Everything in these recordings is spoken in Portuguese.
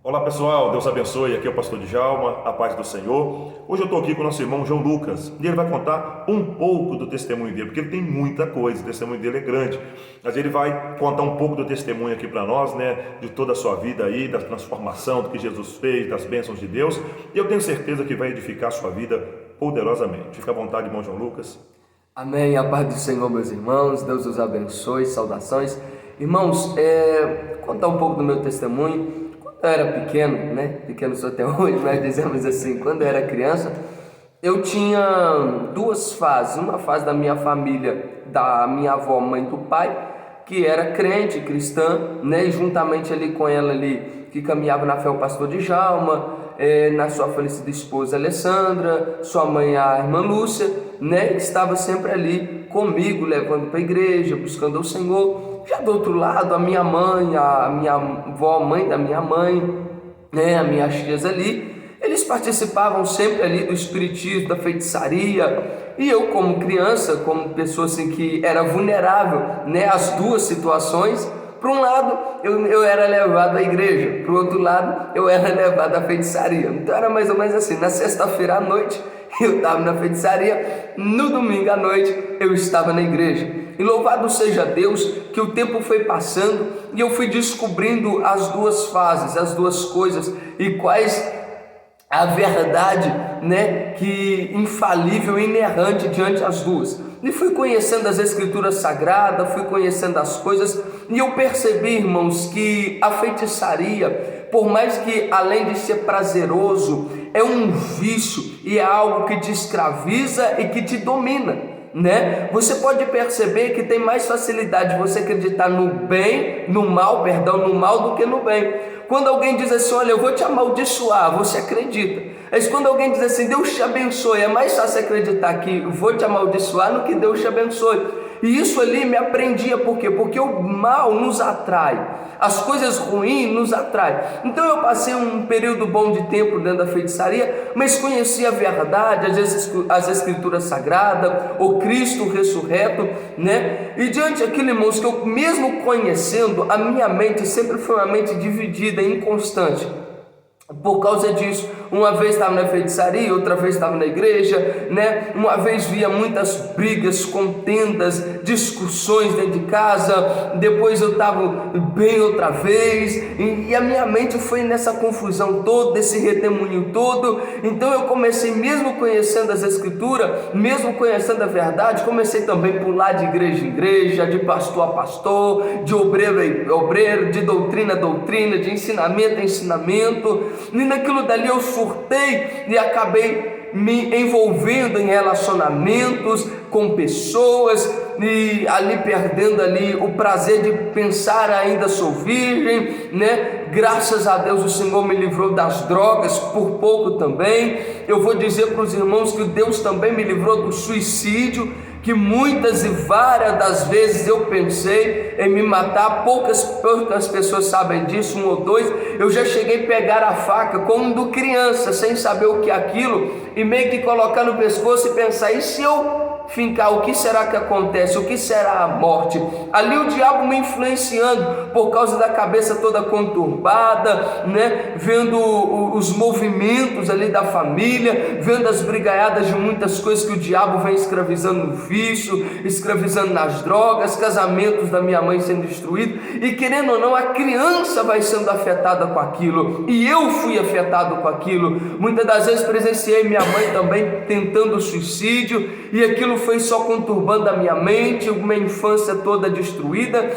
Olá pessoal, Deus abençoe, aqui é o pastor Djalma, a paz do Senhor. Hoje eu estou aqui com o nosso irmão João Lucas e ele vai contar um pouco do testemunho dele, porque ele tem muita coisa, o testemunho dele é grande, mas ele vai contar um pouco do testemunho aqui para nós, de toda a sua vida aí, da transformação, do que Jesus fez, das bênçãos de Deus, e eu tenho certeza que vai edificar a sua vida poderosamente. Fica à vontade, irmão João Lucas. Amém, a paz do Senhor, meus irmãos, Deus os abençoe, saudações. Irmãos, contar um pouco do meu testemunho. Eu era pequeno sou até hoje, mas dizemos assim, quando eu era criança, eu tinha duas fases, uma fase da minha família, da minha avó, mãe do pai, que era crente, cristã, e juntamente ali com ela ali, que caminhava na fé o pastor Djalma, na sua falecida esposa Alessandra, sua mãe a irmã Lúcia, que estava sempre ali comigo, levando para a igreja, buscando o Senhor. Já do outro lado, a minha mãe, a minha avó, mãe da minha mãe, as minhas tias ali, eles participavam sempre ali do espiritismo, da feitiçaria, e eu como criança, como pessoa assim que era vulnerável, às duas situações. Por um lado, eu era levado à igreja, para o outro lado, eu era levado à feitiçaria. Então era mais ou menos assim, na sexta-feira à noite, eu estava na feitiçaria, no domingo à noite, eu estava na igreja. E louvado seja Deus que o tempo foi passando e eu fui descobrindo as duas fases, as duas coisas e quais a verdade, que infalível e inerrante diante das duas. E fui conhecendo as escrituras sagradas, fui conhecendo as coisas e eu percebi, irmãos, que a feitiçaria, por mais que além de ser prazeroso, é um vício e é algo que te escraviza e que te domina. Você pode perceber que tem mais facilidade de você acreditar no mal do que no bem. Quando alguém diz assim, olha, eu vou te amaldiçoar, você acredita. Mas quando alguém diz assim, Deus te abençoe, é mais fácil acreditar que vou te amaldiçoar do que Deus te abençoe. E isso ali me aprendia, por quê? Porque o mal nos atrai, as coisas ruins nos atraem. Então eu passei um período bom de tempo dentro da feitiçaria, mas conheci a verdade, as escrituras sagradas, o Cristo ressurreto, E diante daquilo, irmãos, que eu mesmo conhecendo, a minha mente sempre foi uma mente dividida e inconstante. Por causa disso, uma vez estava na feitiçaria, outra vez estava na igreja, Uma vez via muitas brigas, contendas, discussões dentro de casa, depois eu estava bem outra vez, e a minha mente foi nessa confusão toda, esse redemoinho todo. Então eu comecei, mesmo conhecendo as escrituras, mesmo conhecendo a verdade, comecei também a pular de igreja em igreja, de pastor a pastor, de obreiro a obreiro, de doutrina a doutrina, de ensinamento a ensinamento. E naquilo dali eu surtei e acabei me envolvendo em relacionamentos com pessoas e ali perdendo ali o prazer de pensar ainda sou virgem, Graças a Deus o Senhor me livrou das drogas por pouco também. Eu vou dizer para os irmãos que Deus também me livrou do suicídio, que muitas e várias das vezes eu pensei em me matar. Poucas pessoas sabem disso, um ou dois. Eu já cheguei a pegar a faca como criança, sem saber o que é aquilo, e meio que colocar no pescoço e pensar, e se eu fincar, o que será que acontece? O que será a morte? Ali o diabo me influenciando por causa da cabeça toda conturbada, vendo os movimentos ali da família, vendo as brigaiadas de muitas coisas que o diabo vem escravizando no vício, escravizando nas drogas, casamentos da minha mãe sendo destruídos, e querendo ou não, a criança vai sendo afetada com aquilo, e eu fui afetado com aquilo. Muitas das vezes presenciei minha mãe também tentando suicídio, e aquilo foi só conturbando a minha mente, minha infância toda destruída.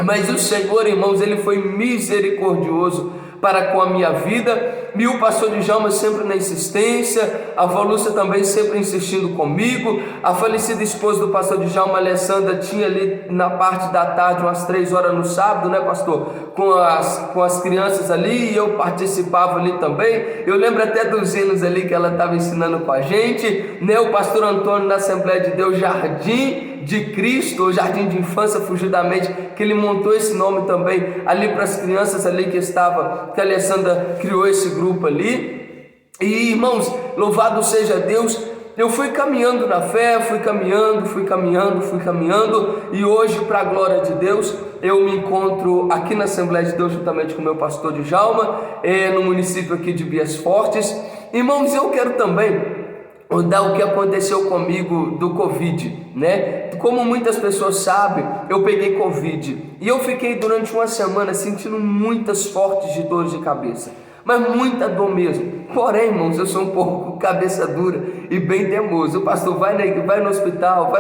Mas o Senhor, irmãos, Ele foi misericordioso para com a minha vida, e o pastor Djalma sempre na insistência, a avó Lúcia também sempre insistindo comigo. A falecida esposa do pastor Djalma, Alessandra, tinha ali na parte da tarde, umas 3 horas no sábado, pastor, com as crianças ali, e eu participava ali também. Eu lembro até dos hinos ali que ela estava ensinando com a gente, o pastor Antônio na Assembleia de Deus Jardim de Cristo, ou Jardim de Infância, fugiu da mente, que ele montou esse nome também ali para as crianças ali que a Alessandra criou esse grupo ali. E irmãos, louvado seja Deus, eu fui caminhando na fé, fui caminhando, e hoje, para a glória de Deus, eu me encontro aqui na Assembleia de Deus juntamente com o meu pastor Djalma, no município aqui de Bias Fortes. Irmãos, eu quero também dar o que aconteceu comigo do Covid, né? Como muitas pessoas sabem, eu peguei Covid e eu fiquei durante uma semana sentindo muitas fortes de dores de cabeça, mas muita dor mesmo. Porém, irmãos, eu sou um pouco cabeça dura e bem teimoso. O pastor vai no hospital,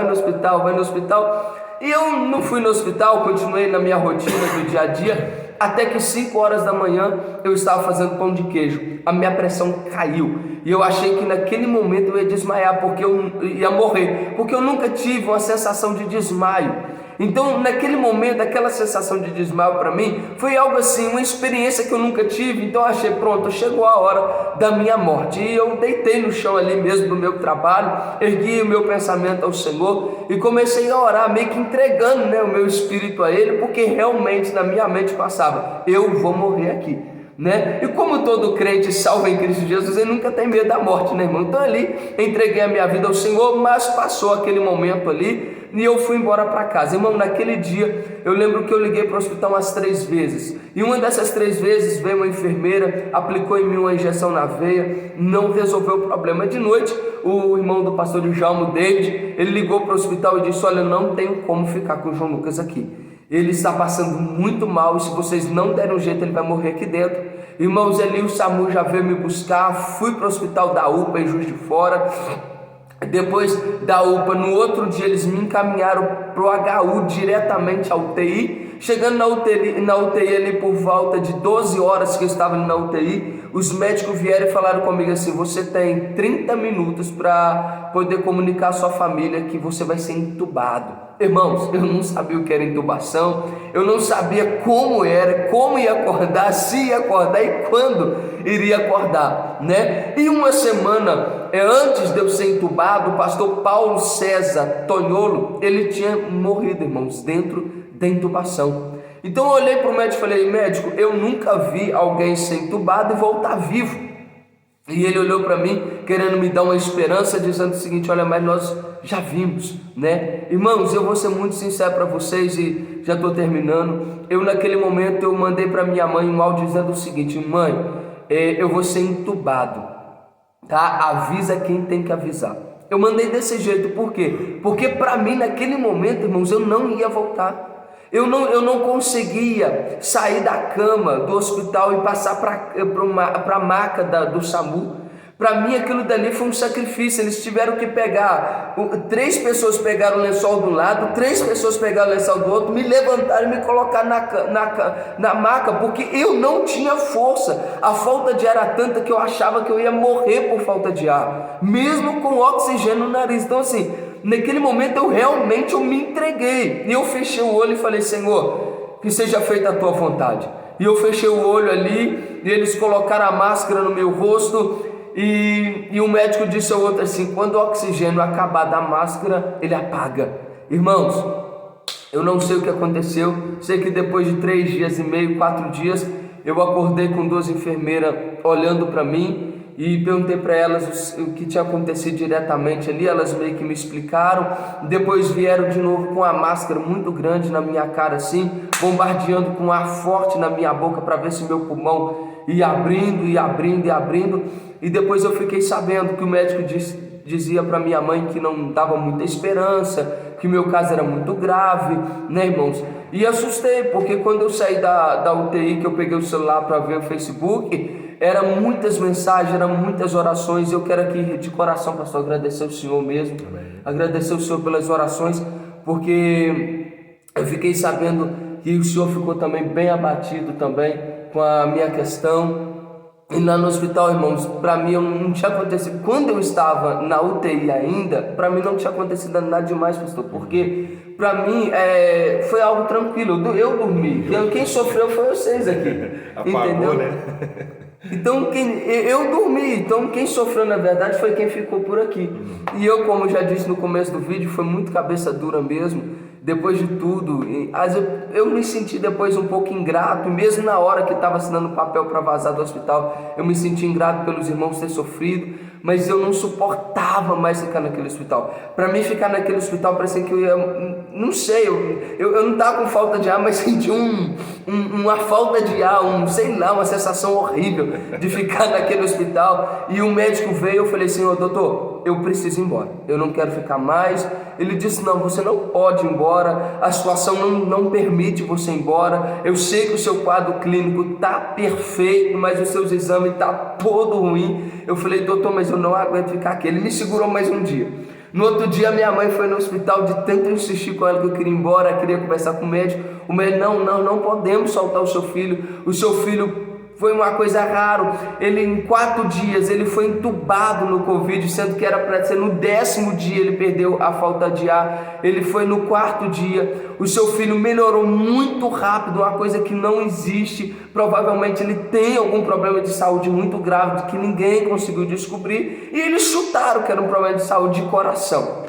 e eu não fui no hospital, continuei na minha rotina do dia a dia, até que 5 horas da manhã eu estava fazendo pão de queijo, a minha pressão caiu, e eu achei que naquele momento eu ia desmaiar, porque eu ia morrer, porque eu nunca tive uma sensação de desmaio. Então naquele momento, aquela sensação de desmaio para mim foi algo assim, uma experiência que eu nunca tive. Então eu achei, pronto, chegou a hora da minha morte, e eu deitei no chão ali mesmo do meu trabalho, ergui o meu pensamento ao Senhor e comecei a orar, meio que entregando, né, o meu espírito a Ele, porque realmente na minha mente passava, eu vou morrer aqui, né? E como todo crente salvo em Cristo Jesus, ele nunca tem medo da morte, né, irmão? Então ali entreguei a minha vida ao Senhor, mas passou aquele momento ali e eu fui embora para casa. Irmão, naquele dia eu lembro que eu liguei para o hospital umas 3 vezes, e uma dessas 3 vezes veio uma enfermeira, aplicou em mim uma injeção na veia, não resolveu o problema. De noite, o irmão do pastor Djalma, David, ele ligou para o hospital e disse: olha, não tenho como ficar com o João Lucas aqui, ele está passando muito mal, e se vocês não derem um jeito, ele vai morrer aqui dentro. Irmãos, ali o SAMU já veio me buscar, fui para o hospital da UPA em Juiz de Fora. Depois da UPA, no outro dia, eles me encaminharam para o HU, diretamente à UTI. Chegando na UTI ali por volta de 12 horas que eu estava ali na UTI, os médicos vieram e falaram comigo assim: você tem 30 minutos para poder comunicar à sua família que você vai ser entubado. Irmãos, eu não sabia o que era intubação, eu não sabia como era, como ia acordar, se ia acordar e quando iria acordar, né? E uma semana antes de eu ser entubado, o pastor Paulo César Tonholo, ele tinha morrido, irmãos, dentro da intubação. Então eu olhei para o médico e falei: médico, eu nunca vi alguém ser entubado e voltar vivo. E ele olhou para mim, querendo me dar uma esperança, dizendo o seguinte: olha, mas nós já vimos, né? Irmãos, eu vou ser muito sincero para vocês e já estou terminando. Eu naquele momento eu mandei para minha mãe um áudio dizendo o seguinte: mãe, eu vou ser entubado, tá? Avisa quem tem que avisar. Eu mandei desse jeito, por quê? Porque para mim naquele momento, irmãos, eu não ia voltar. Eu não conseguia sair da cama do hospital e passar para a maca do SAMU. Para mim aquilo dali foi um sacrifício. Eles tiveram que pegar, 3 pessoas pegaram o lençol de um lado, 3 pessoas pegaram o lençol do outro, me levantaram e me colocaram na maca, porque eu não tinha força. A falta de ar era tanta que eu achava que eu ia morrer por falta de ar, mesmo com oxigênio no nariz. Então assim, naquele momento eu realmente me entreguei, e eu fechei o olho e falei: Senhor, que seja feita a tua vontade. E eu fechei o olho ali, e eles colocaram a máscara no meu rosto, e o médico disse ao outro assim: quando o oxigênio acabar da máscara, ele apaga. Irmãos, eu não sei o que aconteceu, sei que depois de 3 dias e meio, 4 dias, eu acordei com 2 enfermeiras olhando para mim, e perguntei para elas o que tinha acontecido diretamente ali. Elas meio que me explicaram. Depois vieram de novo com a máscara muito grande na minha cara assim, bombardeando com ar forte na minha boca para ver se meu pulmão ia abrindo, e depois eu fiquei sabendo que o médico dizia para minha mãe que não dava muita esperança, que meu caso era muito grave, né, irmãos? E assustei, porque quando eu saí da UTI, que eu peguei o celular para ver o Facebook, eram muitas mensagens, eram muitas orações. Eu quero aqui de coração, pastor, agradecer ao Senhor mesmo. Amém. Agradecer ao Senhor pelas orações, porque eu fiquei sabendo que o Senhor ficou também bem abatido também com a minha questão. E lá no hospital, irmãos, para mim não tinha acontecido, quando eu estava na UTI ainda, para mim não tinha acontecido nada demais, pastor, porque para mim foi algo tranquilo. Eu dormi, quem sofreu foi vocês aqui. Apagou, entendeu? Né? Então eu dormi, então quem sofreu na verdade foi quem ficou por aqui. E eu, como já disse no começo do vídeo, foi muito cabeça dura mesmo. Depois de tudo, eu me senti depois um pouco ingrato, mesmo na hora que estava assinando o papel para vazar do hospital, eu me senti ingrato pelos irmãos ter sofrido, mas eu não suportava mais ficar naquele hospital. Para mim, ficar naquele hospital parecia que eu ia, não sei, eu não estava com falta de ar, mas senti uma falta de ar, sei lá, uma sensação horrível de ficar naquele hospital. E o médico veio, eu falei, Senhor, doutor, eu preciso ir embora, eu não quero ficar mais. Ele disse, não, você não pode ir embora, a situação não permite você ir embora. Eu sei que o seu quadro clínico está perfeito, mas os seus exames estão todo ruim. Eu falei, doutor, mas eu não aguento ficar aqui. Ele me segurou mais um dia. No outro dia, minha mãe foi no hospital, de tanto insistir com ela que eu queria ir embora, queria conversar com o médico. O médico, não podemos soltar o seu filho. O seu filho foi uma coisa rara. Ele, em 4 dias, ele foi entubado no Covid, sendo que era para ser no 10º dia, ele perdeu a falta de ar. Ele foi no 4º dia. O seu filho melhorou muito rápido, uma coisa que não existe. Provavelmente ele tem algum problema de saúde muito grave que ninguém conseguiu descobrir, e eles chutaram que era um problema de saúde de coração.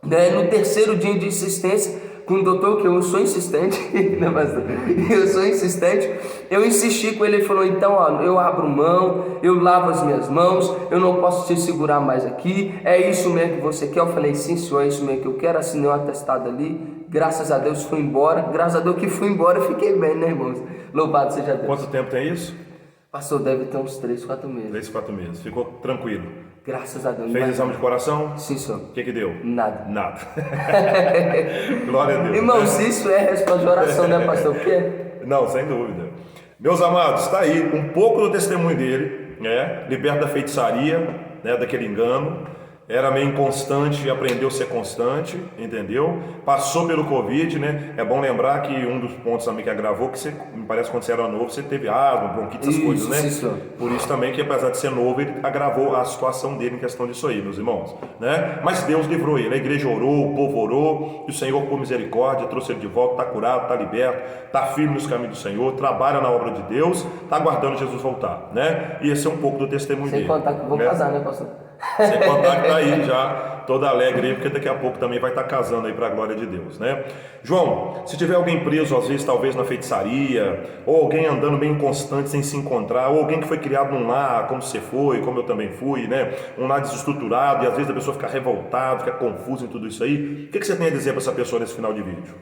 No 3º dia de insistência com o doutor, que eu sou insistente, né, pastor? Eu sou insistente, eu insisti com ele. Ele falou, então, ó, eu abro mão, eu lavo as minhas mãos, eu não posso te segurar mais aqui, é isso mesmo que você quer? Eu falei, sim, senhor, é isso mesmo que eu quero. Assinei um atestado ali, graças a Deus fui embora, graças a Deus que fui embora e fiquei bem, né, irmãos? Louvado seja Deus. Quanto tempo tem isso? Pastor, deve ter uns 3, 4 meses. 3, 4 meses. Ficou tranquilo? Graças a Deus. Fez exame de coração? Sim, senhor. O que deu? Nada. Nada. Glória a Deus. Irmãos, isso é resposta de oração, né, pastor? O quê? Não, sem dúvida. Meus amados, está aí um pouco do testemunho dele, né? Liberto da feitiçaria, né? Daquele engano. Era meio inconstante e aprendeu a ser constante, entendeu? Passou pelo Covid, né? É bom lembrar que um dos pontos também que agravou, que você, me parece que quando você era novo, você teve asma, bronquite, essas coisas, né? Isso. Por isso também que, apesar de ser novo, ele agravou a situação dele em questão disso aí, meus irmãos, né? Mas Deus livrou ele, a igreja orou, o povo orou, e o Senhor, por misericórdia, trouxe ele de volta, está curado, está liberto, está firme nos caminhos do Senhor, trabalha na obra de Deus, está aguardando Jesus voltar, né? E esse é um pouco do testemunho dele. Sem contar que eu vou casar, né, pastor? Sem contar que está aí já, toda alegre aí, porque daqui a pouco também vai estar casando aí para a glória de Deus, né? João, se tiver alguém preso, às vezes, talvez na feitiçaria, ou alguém andando bem inconstante sem se encontrar, ou alguém que foi criado num lar, como você foi, como eu também fui, né? Um lar desestruturado, e às vezes a pessoa fica revoltada, fica confusa em tudo isso aí. O que você tem a dizer para essa pessoa nesse final de vídeo?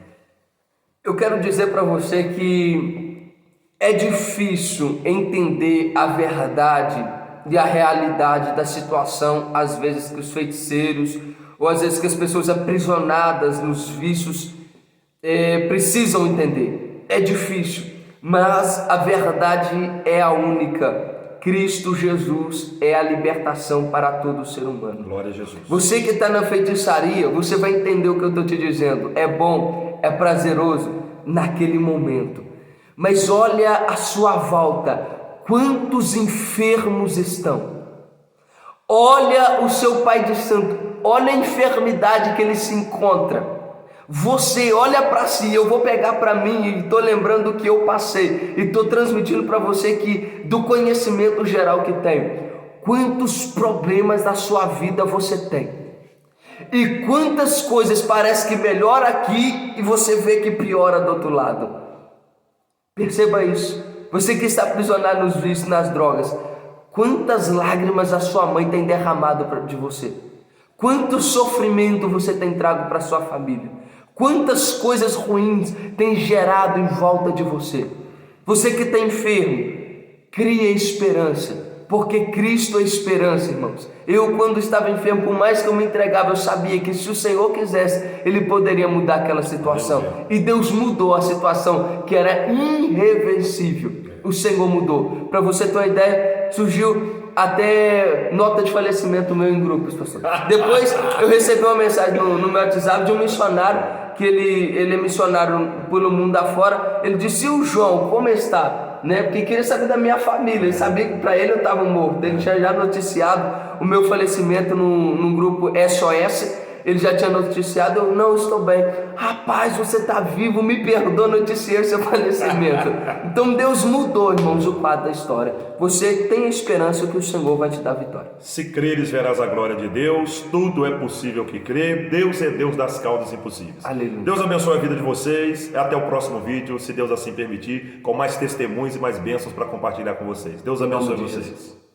Eu quero dizer para você que é difícil entender a verdade e a realidade da situação, às vezes que os feiticeiros, ou às vezes que as pessoas aprisionadas nos vícios precisam entender. É difícil, mas a verdade é a única. Cristo Jesus é a libertação para todo ser humano. Glória a Jesus. Você que está na feitiçaria, você vai entender o que eu estou te dizendo. É bom, é prazeroso naquele momento, mas olha à sua volta. Quantos enfermos estão? Olha o seu pai de santo, olha a enfermidade que ele se encontra. Você olha para si, eu vou pegar para mim e estou lembrando que eu passei e estou transmitindo para você que do conhecimento geral que tenho. Quantos problemas da sua vida você tem? E quantas coisas parece que melhora aqui e você vê que piora do outro lado? Perceba isso. Você que está aprisionado nos vícios, nas drogas, quantas lágrimas a sua mãe tem derramado de você? Quanto sofrimento você tem trago para sua família? Quantas coisas ruins tem gerado em volta de você? Você que está enfermo, crie esperança, porque Cristo é esperança, irmãos. Eu, quando estava enfermo, por mais que eu me entregava, eu sabia que se o Senhor quisesse, Ele poderia mudar aquela situação. E Deus mudou a situação que era irreversível. O Senhor mudou. Para você ter uma ideia, surgiu até nota de falecimento meu em grupos, pastor. Depois eu recebi uma mensagem no meu WhatsApp de um missionário, que ele é missionário pelo mundo afora. Ele disse, e o João, como está? Né? Porque queria saber da minha família. Ele sabia que para ele eu estava morto. Ele tinha já noticiado o meu falecimento num grupo SOS. Ele já tinha noticiado, eu não estou bem. Rapaz, você está vivo, me perdoa, noticiei o seu falecimento. Então Deus mudou, irmãos, o quadro da história. Você tem esperança que o Senhor vai te dar vitória. Se creres, verás a glória de Deus. Tudo é possível que crê. Deus é Deus das causas impossíveis. Aleluia. Deus abençoe a vida de vocês. Até o próximo vídeo, se Deus assim permitir, com mais testemunhos e mais bênçãos para compartilhar com vocês. Deus abençoe vocês.